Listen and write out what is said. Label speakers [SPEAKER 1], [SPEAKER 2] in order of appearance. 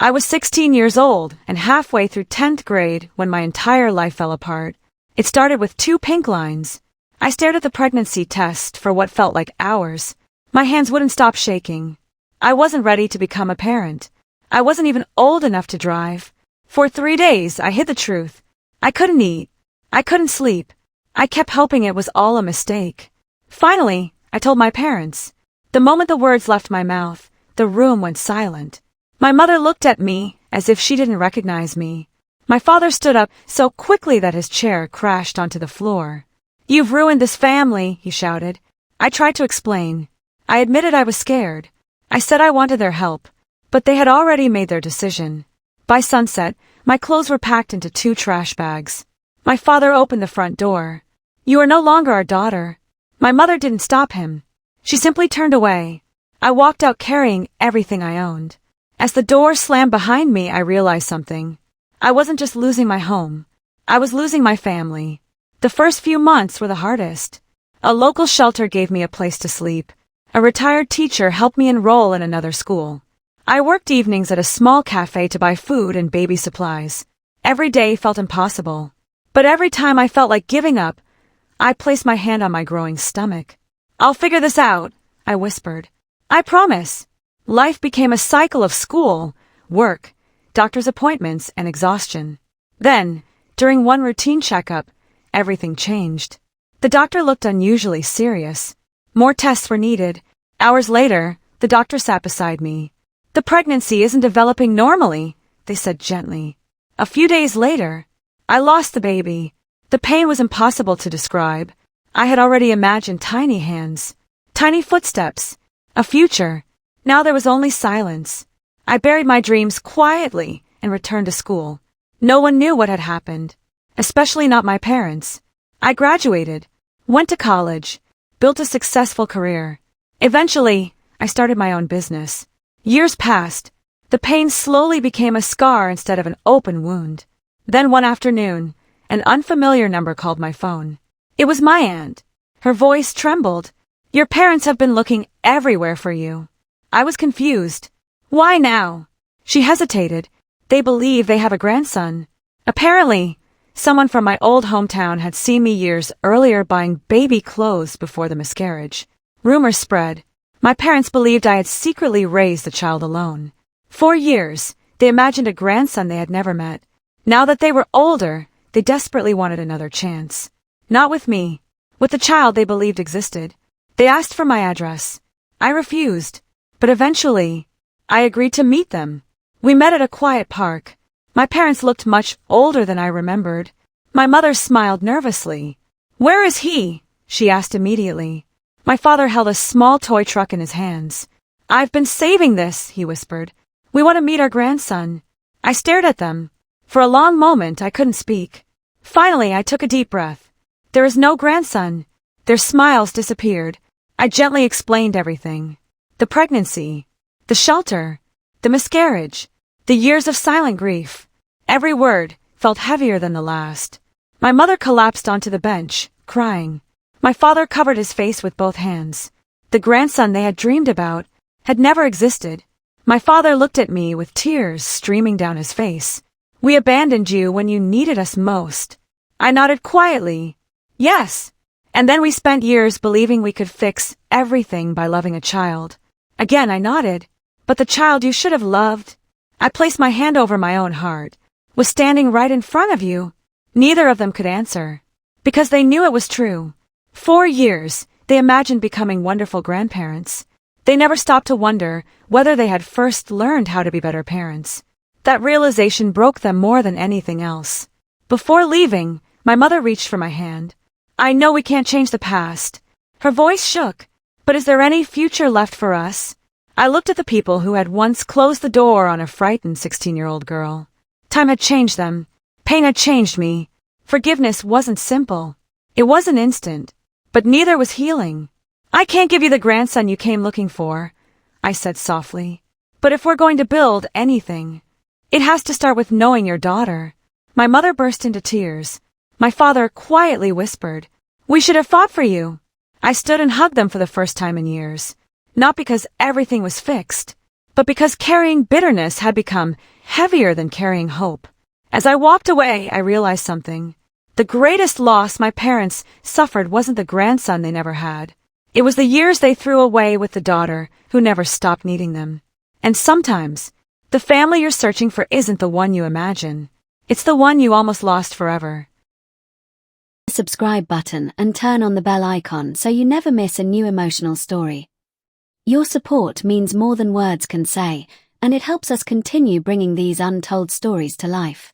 [SPEAKER 1] I was 16 years old and halfway through 10th grade when my entire life fell apart. It started with 2 pink lines. I stared at the pregnancy test for what felt like hours. My hands wouldn't stop shaking. I wasn't ready to become a parent. I wasn't even old enough to drive. For 3 days, I hid the truth. I couldn't eat. I couldn't sleep. I kept hoping it was all a mistake. Finally, I told my parents. The moment the words left my mouth, the room went silent. My mother looked at me as if she didn't recognize me. My father stood up so quickly that his chair crashed onto the floor. "You've ruined this family," he shouted. I tried to explain. I admitted I was scared. I said I wanted their help, but they had already made their decision. By sunset, my clothes were packed into 2 trash bags. My father opened the front door. "You are no longer our daughter." My mother didn't stop him. She simply turned away. I walked out carrying everything I owned. As the door slammed behind me, I realized something. I wasn't just losing my home. I was losing my family. The first few months were the hardest. A local shelter gave me a place to sleep. A retired teacher helped me enroll in another school. I worked evenings at a small cafe to buy food and baby supplies. Every day felt impossible. But every time I felt like giving up, I placed my hand on my growing stomach. "I'll figure this out," I whispered. "I promise." Life became a cycle of school, work, doctor's appointments, and exhaustion. Then, during one routine checkup, everything changed. The doctor looked unusually serious. More tests were needed. Hours later, the doctor sat beside me. "The pregnancy isn't developing normally," they said gently. A few days later, I lost the baby. The pain was impossible to describe. I had already imagined tiny hands, tiny footsteps, a future. Now there was only silence. I buried my dreams quietly and returned to school. No one knew what had happened, especially not my parents. I graduated, went to college, built a successful career. Eventually, I started my own business. Years passed. The pain slowly became a scar instead of an open wound. Then one afternoon, an unfamiliar number called my phone. It was my aunt. Her voice trembled. "Your parents have been looking everywhere for you." I was confused. "Why now?" She hesitated. "They believe they have a grandson." Apparently, someone from my old hometown had seen me years earlier buying baby clothes before the miscarriage. Rumors spread. My parents believed I had secretly raised the child alone. For years, they imagined a grandson they had never met. Now that they were older, they desperately wanted another chance. Not with me, with the child they believed existed. They asked for my address. I refused, but eventually, I agreed to meet them. We met at a quiet park. My parents looked much older than I remembered. My mother smiled nervously. "Where is he?" she asked immediately. My father held a small toy truck in his hands. "I've been saving this," he whispered. "We want to meet our grandson." I stared at them. For a long moment, I couldn't speak. Finally, I took a deep breath. "There is no grandson." Their smiles disappeared. I gently explained everything. The pregnancy, the shelter, the miscarriage, the years of silent grief. Every word felt heavier than the last. My mother collapsed onto the bench, crying. My father covered his face with both hands. The grandson they had dreamed about had never existed. My father looked at me with tears streaming down his face. "We abandoned you when you needed us most." I nodded quietly. "Yes." And then we spent years believing we could fix everything by loving a child. Again I nodded. "But the child you should have loved." I placed my hand over my own heart. "Was standing right in front of you." Neither of them could answer. Because they knew it was true. For years, they imagined becoming wonderful grandparents. They never stopped to wonder whether they had first learned how to be better parents. That realization broke them more than anything else. Before leaving, my mother reached for my hand. "I know we can't change the past." Her voice shook. "But is there any future left for us?" I looked at the people who had once closed the door on a frightened 16-year-old girl. Time had changed them. Pain had changed me. Forgiveness wasn't simple. It wasn't instant. But neither was healing. "I can't give you the grandson you came looking for," I said softly. "But if we're going to build anything, it has to start with knowing your daughter." My mother burst into tears. My father quietly whispered, "We should have fought for you." I stood and hugged them for the first time in years. Not because everything was fixed, but because carrying bitterness had become heavier than carrying hope. As I walked away, I realized something. The greatest loss my parents suffered wasn't the grandson they never had. It was the years they threw away with the daughter who never stopped needing them. And sometimes, the family you're searching for isn't the one you imagine. It's the one you almost lost forever.
[SPEAKER 2] Subscribe button and turn on the bell icon so you never miss a new emotional story. Your support means more than words can say, and it helps us continue bringing these untold stories to life.